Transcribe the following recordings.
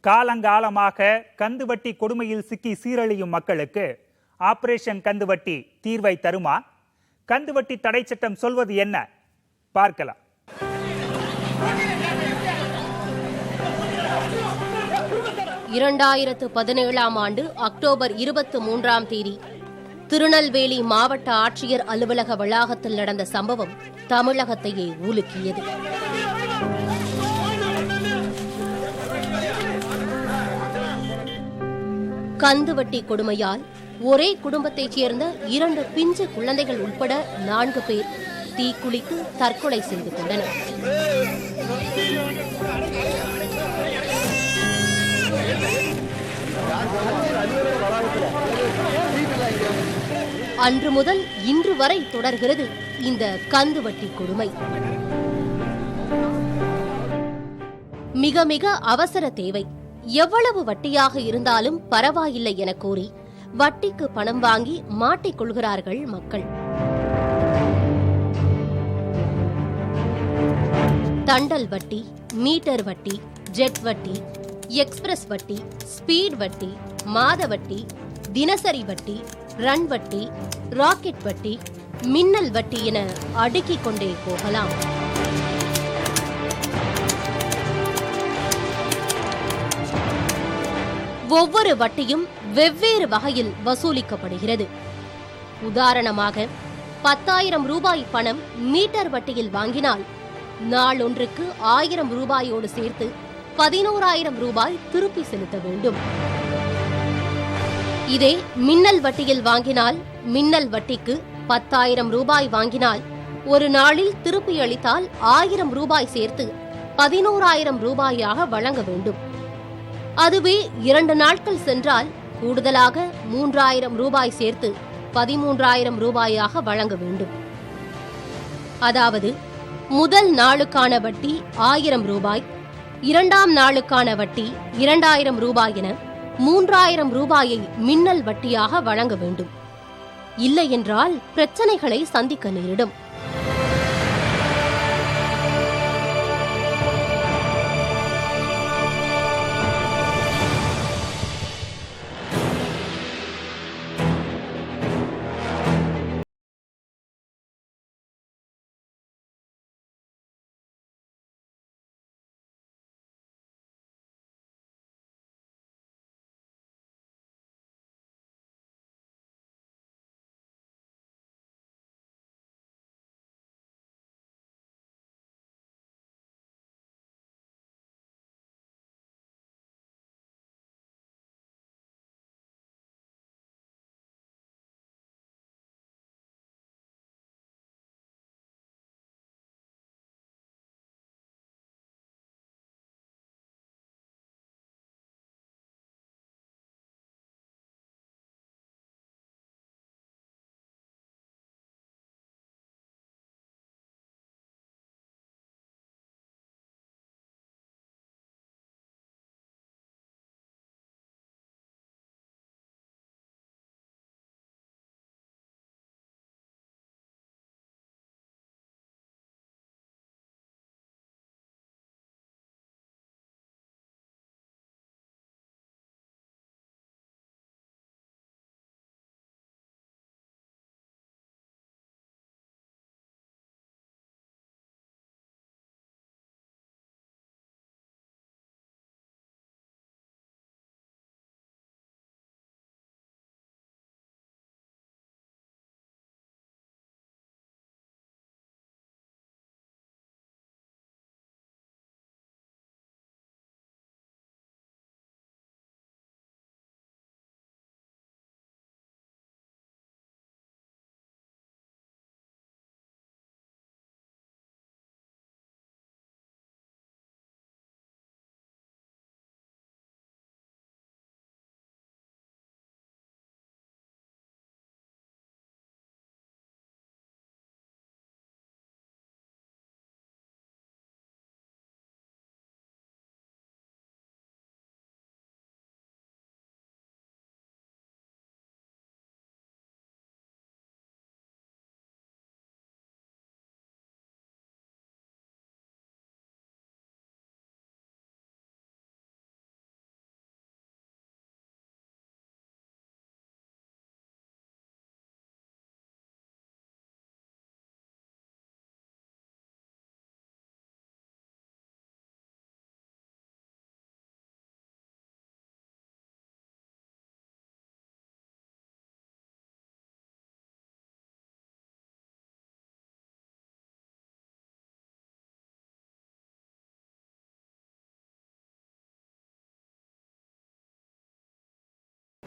காலங்காலமாக கந்துவட்டி கொடுமையில் சிக்கி சீரழியும் மக்களுக்கு ஆபரேஷன் கந்துவட்டி தீர்வை தருமா? கந்துவட்டி தடை சட்டம் சொல்வது என்ன? பார்க்கலாம். இரண்டாயிரத்து 17 அக்டோபர் 23 திருநெல்வேலி மாவட்ட ஆட்சியர் அலுவலக வளாகத்தில் நடந்த சம்பவம் தமிழகத்தையே உலுக்கியது. கந்துவட்டி கொடுமையால் ஒரே குடும்பத்தைச் சேர்ந்த 2 பிஞ்சு குழந்தைகள் உட்பட 4 பேர் தீக்குளித்து தற்கொலை செய்து கொண்டனர். அன்று முதல் இன்று வரை தொடர்கிறது இந்த கந்துவட்டி கொடுமை. மிக மிக அவசர தேவை, எவ்வளவு வட்டியாக இருந்தாலும் பரவாயில்லை என கூறி வட்டிக்கு பணம் வாங்கி மாட்டிக்கொள்கிறார்கள் மக்கள். தண்டல் வட்டி, மீட்டர் வட்டி, ஜெட் வட்டி, எக்ஸ்பிரஸ் வட்டி, ஸ்பீட் வட்டி, மாத வட்டி, தினசரி வட்டி, ரன் வட்டி, ராக்கெட் வட்டி, மின்னல் வட்டி என அடுக்கிக் கொண்டே போகலாம். ஒவ்வொரு வட்டியும் வெவ்வேறு வகையில் வசூலிக்கப்படுகிறது. உதாரணமாக 10,000 ரூபாய் பணம் மீட்டர் வட்டியில் வாங்கினால் நாளொன்றுக்கு 1000 ரூபாயோடு சேர்த்து 11,000 ரூபாய் திருப்பி செலுத்த வேண்டும். இதே மின்னல் வட்டியில் வாங்கினால் மின்னல் வட்டிக்கு 10,000 ரூபாய் வாங்கினால் ஒரு நாளில் திருப்பி அளித்தால் 1000 ரூபாய் சேர்த்து 11,000 ரூபாயாக வழங்க வேண்டும். அதுவே 2 நாட்கள் சென்றால் கூடுதலாக 3,000 ரூபாய் சேர்த்து 13,000 ரூபாயாக வழங்க வேண்டும். அதாவது முதல் நாளுக்கான வட்டி 1000 ரூபாய், 2ஆம் நாளுக்கான வட்டி 2,000 ரூபாய் என 3,000 ரூபாயை மின்னல் வட்டியாக வழங்க வேண்டும். இல்லையென்றால் பிரச்சனைகளை சந்திக்க நேரிடும்.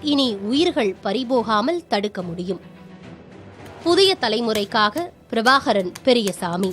இனி உயிர்கள் பறிபோகாமல் தடுக்க முடியும். புதிய தலைமுறைக்காக பிரபாகரன் பெரியசாமி.